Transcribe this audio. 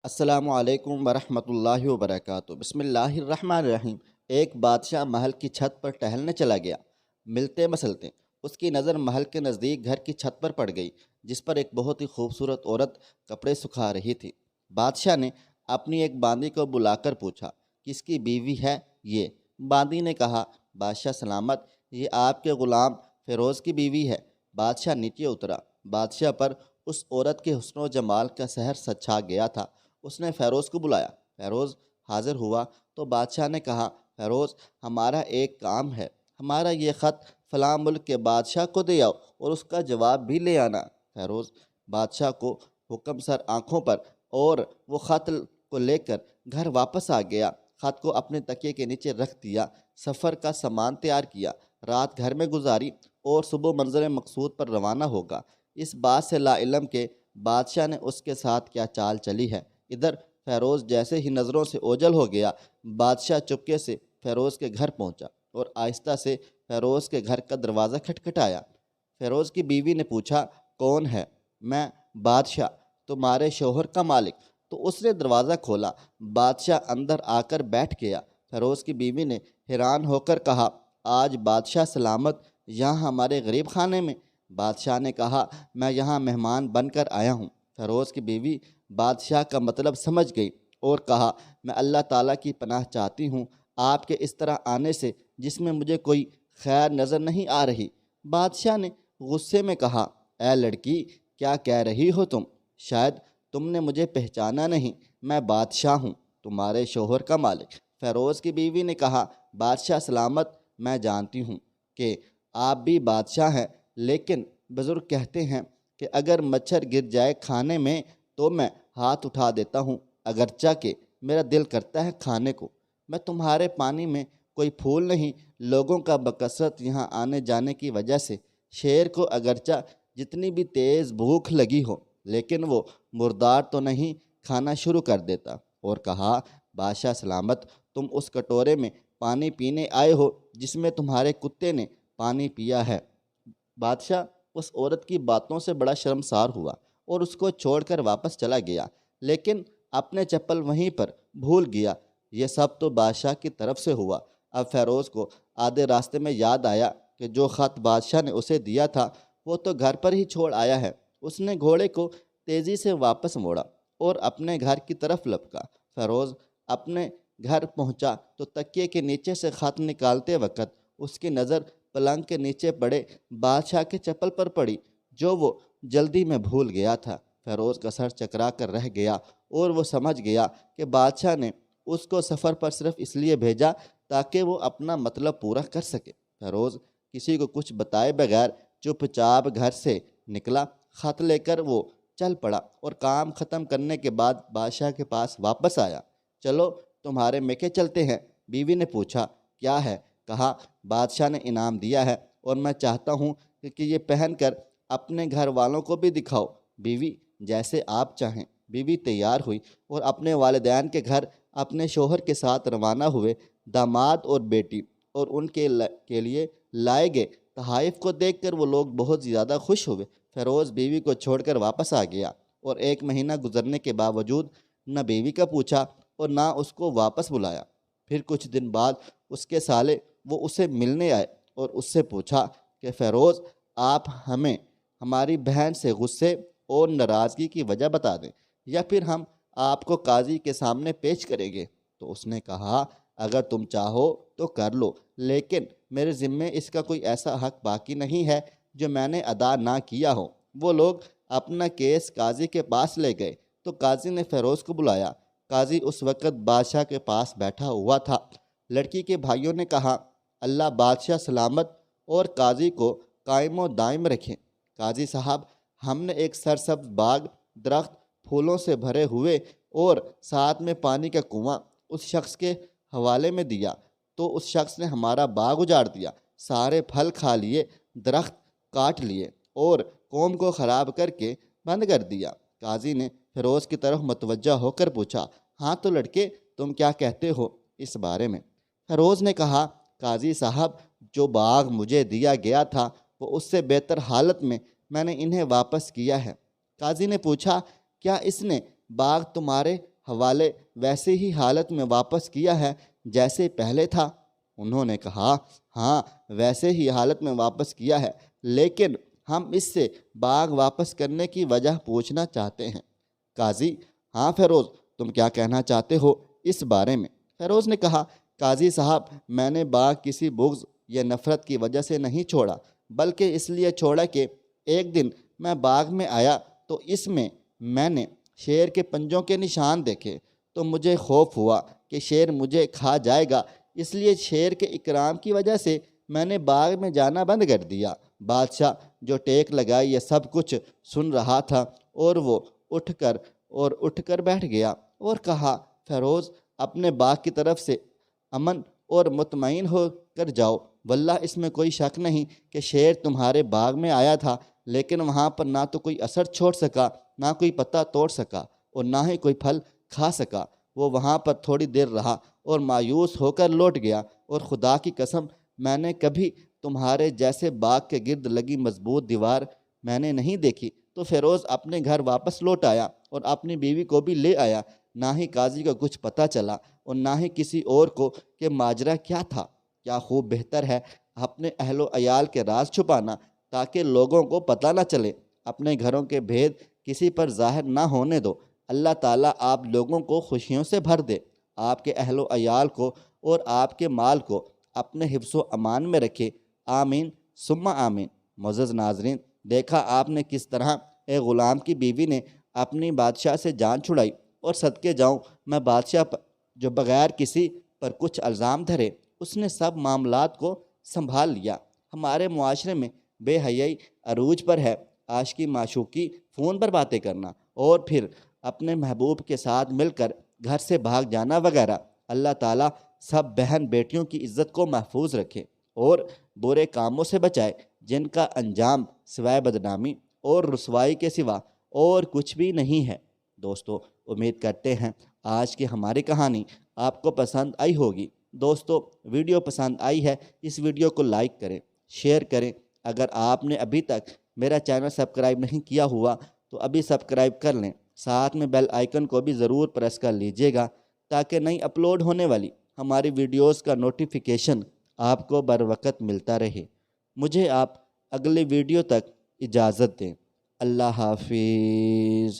السلام علیکم ورحمۃ اللہ وبرکاتہ۔ بسم اللہ الرحمن الرحیم۔ ایک بادشاہ محل کی چھت پر ٹہلنے چلا گیا۔ ملتے مسلتے اس کی نظر محل کے نزدیک گھر کی چھت پر پڑ گئی، جس پر ایک بہت ہی خوبصورت عورت کپڑے سکھا رہی تھی۔ بادشاہ نے اپنی ایک باندی کو بلا کر پوچھا، کس کی بیوی ہے یہ؟ باندی نے کہا، بادشاہ سلامت، یہ آپ کے غلام فیروز کی بیوی ہے۔ بادشاہ نیچے اترا۔ بادشاہ پر اس عورت کے حسن و جمال کا سحر چھا گیا تھا۔ اس نے فیروز کو بلایا۔ فیروز حاضر ہوا تو بادشاہ نے کہا، فیروز، ہمارا ایک کام ہے، ہمارا یہ خط فلاں ملک کے بادشاہ کو دے آؤ اور اس کا جواب بھی لے آنا۔ فیروز بادشاہ کو حکم سر آنکھوں پر اور وہ خط کو لے کر گھر واپس آ گیا۔ خط کو اپنے تکیے کے نیچے رکھ دیا، سفر کا سامان تیار کیا، رات گھر میں گزاری اور صبح منظر مقصود پر روانہ ہوگا۔ اس بات سے لا علم کہ بادشاہ نے اس کے ساتھ کیا چال چلی ہے۔ ادھر فیروز جیسے ہی نظروں سے اوجھل ہو گیا، بادشاہ چپکے سے فیروز کے گھر پہنچا اور آہستہ سے فیروز کے گھر کا دروازہ کھٹکھٹایا۔ فیروز کی بیوی نے پوچھا، کون ہے؟ میں بادشاہ، تمہارے شوہر کا مالک۔ تو اس نے دروازہ کھولا۔ بادشاہ اندر آ کر بیٹھ گیا۔ فیروز کی بیوی نے حیران ہو کر کہا، آج بادشاہ سلامت یہاں ہمارے غریب خانے میں؟ بادشاہ نے کہا، میں یہاں مہمان بن کر آیا ہوں۔ فیروز کی بیوی بادشاہ کا مطلب سمجھ گئی اور کہا، میں اللہ تعالیٰ کی پناہ چاہتی ہوں آپ کے اس طرح آنے سے، جس میں مجھے کوئی خیر نظر نہیں آ رہی۔ بادشاہ نے غصے میں کہا، اے لڑکی، کیا کہہ رہی ہو تم؟ شاید تم نے مجھے پہچانا نہیں، میں بادشاہ ہوں، تمہارے شوہر کا مالک۔ فیروز کی بیوی نے کہا، بادشاہ سلامت، میں جانتی ہوں کہ آپ بھی بادشاہ ہیں، لیکن بزرگ کہتے ہیں کہ اگر مچھر گر جائے کھانے میں تو میں ہاتھ اٹھا دیتا ہوں، اگرچہ کہ میرا دل کرتا ہے کھانے کو۔ میں تمہارے پانی میں کوئی پھول نہیں۔ لوگوں کا بکثرت یہاں آنے جانے کی وجہ سے شیر کو اگرچہ جتنی بھی تیز بھوک لگی ہو، لیکن وہ مردار تو نہیں کھانا شروع کر دیتا، اور کہا، بادشاہ سلامت، تم اس کٹورے میں پانی پینے آئے ہو جس میں تمہارے کتے نے پانی پیا ہے۔ بادشاہ اس عورت کی باتوں سے بڑا شرمسار ہوا اور اس کو چھوڑ کر واپس چلا گیا، لیکن اپنے چپل وہیں پر بھول گیا۔ یہ سب تو بادشاہ کی طرف سے ہوا۔ اب فیروز کو آدھے راستے میں یاد آیا کہ جو خط بادشاہ نے اسے دیا تھا وہ تو گھر پر ہی چھوڑ آیا ہے۔ اس نے گھوڑے کو تیزی سے واپس موڑا اور اپنے گھر کی طرف لپکا۔ فیروز اپنے گھر پہنچا تو تکیے کے نیچے سے خط نکالتے وقت اس کی نظر پلنگ کے نیچے پڑے بادشاہ کے چپل پر پڑی، جو وہ جلدی میں بھول گیا تھا۔ فیروز کا سر چکرا کر رہ گیا اور وہ سمجھ گیا کہ بادشاہ نے اس کو سفر پر صرف اس لیے بھیجا تاکہ وہ اپنا مطلب پورا کر سکے۔ فیروز کسی کو کچھ بتائے بغیر چپ چاپ گھر سے نکلا۔ خط لے کر وہ چل پڑا اور کام ختم کرنے کے بعد بادشاہ کے پاس واپس آیا۔ چلو تمہارے میکے چلتے ہیں۔ بیوی نے پوچھا، کیا ہے؟ کہا، بادشاہ نے انعام دیا ہے اور میں چاہتا ہوں کہ یہ پہن کر اپنے گھر والوں کو بھی دکھاؤ۔ بیوی، جیسے آپ چاہیں۔ بیوی تیار ہوئی اور اپنے والدین کے گھر اپنے شوہر کے ساتھ روانہ ہوئے۔ داماد اور بیٹی اور ان کے لیے لائے گئے تحائف کو دیکھ کر وہ لوگ بہت زیادہ خوش ہوئے۔ فیروز بیوی کو چھوڑ کر واپس آ گیا اور 1 مہینہ گزرنے کے باوجود نہ بیوی کا پوچھا اور نہ اس کو واپس بلایا۔ پھر کچھ دن بعد اس کے سالے وہ اسے ملنے آئے اور اس سے پوچھا کہ فیروز، آپ ہمیں ہماری بہن سے غصے اور ناراضگی کی وجہ بتا دیں، یا پھر ہم آپ کو قاضی کے سامنے پیش کریں گے۔ تو اس نے کہا، اگر تم چاہو تو کر لو، لیکن میرے ذمے اس کا کوئی ایسا حق باقی نہیں ہے جو میں نے ادا نہ کیا ہو۔ وہ لوگ اپنا کیس قاضی کے پاس لے گئے تو قاضی نے فیروز کو بلایا۔ قاضی اس وقت بادشاہ کے پاس بیٹھا ہوا تھا۔ لڑکی کے بھائیوں نے کہا، اللہ بادشاہ سلامت اور قاضی کو قائم و دائم رکھیں۔ قاضی صاحب، ہم نے ایک سرسبز باغ، درخت، پھولوں سے بھرے ہوئے اور ساتھ میں پانی کا کنواں اس شخص کے حوالے میں دیا تو اس شخص نے ہمارا باغ اجاڑ دیا، سارے پھل کھا لیے، درخت کاٹ لیے اور قوم کو خراب کر کے بند کر دیا۔ قاضی نے فیروز کی طرف متوجہ ہو کر پوچھا، ہاں تو لڑکے، تم کیا کہتے ہو اس بارے میں؟ فیروز نے کہا، قاضی صاحب، جو باغ مجھے دیا گیا تھا وہ اس سے بہتر حالت میں نے انہیں واپس کیا ہے۔ قاضی نے پوچھا، کیا اس نے باغ تمہارے حوالے ویسے ہی حالت میں واپس کیا ہے جیسے پہلے تھا؟ انہوں نے کہا ہاں ویسے ہی حالت میں واپس کیا ہے، لیکن ہم اس سے باغ واپس کرنے کی وجہ پوچھنا چاہتے ہیں۔ قاضی: ہاں فیروز، تم کیا کہنا چاہتے ہو اس بارے میں؟ فیروز نے کہا قاضی صاحب، میں نے باغ کسی بغض یا نفرت کی وجہ سے نہیں چھوڑا، بلکہ اس لیے چھوڑا کہ ایک دن میں باغ میں آیا تو اس میں میں نے شیر کے پنجوں کے نشان دیکھے، تو مجھے خوف ہوا کہ شیر مجھے کھا جائے گا، اس لیے شیر کے اکرام کی وجہ سے میں نے باغ میں جانا بند کر دیا۔ بادشاہ جو ٹیک لگائے یہ سب کچھ سن رہا تھا اور وہ اٹھ کر بیٹھ گیا اور کہا فیروز، اپنے باغ کی طرف سے امن اور مطمئن ہو کر جاؤ، واللہ اس میں کوئی شک نہیں کہ شیر تمہارے باغ میں آیا تھا، لیکن وہاں پر نہ تو کوئی اثر چھوڑ سکا، نہ کوئی پتا توڑ سکا اور نہ ہی کوئی پھل کھا سکا۔ وہ وہاں پر تھوڑی دیر رہا اور مایوس ہو کر لوٹ گیا، اور خدا کی قسم میں نے کبھی تمہارے جیسے باغ کے گرد لگی مضبوط دیوار میں نے نہیں دیکھی۔ تو فیروز اپنے گھر واپس لوٹ آیا اور اپنی بیوی کو بھی لے آیا۔ نہ ہی قاضی کو کچھ پتہ چلا اور نہ ہی کسی اور کو کہ ماجرا کیا تھا۔ کیا خوب بہتر ہے اپنے اہل و عیال کے راز چھپانا تاکہ لوگوں کو پتہ نہ چلے۔ اپنے گھروں کے بھید کسی پر ظاہر نہ ہونے دو۔ اللہ تعالیٰ آپ لوگوں کو خوشیوں سے بھر دے، آپ کے اہل و عیال کو اور آپ کے مال کو اپنے حفظ و امان میں رکھے، آمین ثم آمین۔ معزز ناظرین، دیکھا آپ نے کس طرح ایک غلام کی بیوی نے اپنی بادشاہ سے جان چھڑائی، اور صدقے جاؤں میں بادشاہ پر جو بغیر کسی پر کچھ الزام دھرے اس نے سب معاملات کو سنبھال لیا۔ ہمارے معاشرے میں بے حیائی عروج پر ہے، عاشقی معشوقی فون پر باتیں کرنا اور پھر اپنے محبوب کے ساتھ مل کر گھر سے بھاگ جانا وغیرہ۔ اللہ تعالیٰ سب بہن بیٹیوں کی عزت کو محفوظ رکھے اور برے کاموں سے بچائے جن کا انجام سوائے بدنامی اور رسوائی کے سوا اور کچھ بھی نہیں ہے۔ دوستو، امید کرتے ہیں آج کی ہماری کہانی آپ کو پسند آئی ہوگی۔ دوستو، ویڈیو پسند آئی ہے اس ویڈیو کو لائک کریں، شیئر کریں۔ اگر آپ نے ابھی تک میرا چینل سبسکرائب نہیں کیا ہوا تو ابھی سبسکرائب کر لیں، ساتھ میں بیل آئیکن کو بھی ضرور پریس کر لیجئے گا تاکہ نئی اپلوڈ ہونے والی ہماری ویڈیوز کا نوٹیفیکیشن آپ کو بر وقت ملتا رہے۔ مجھے آپ اگلے ویڈیو تک اجازت دیں۔ اللہ حافظ۔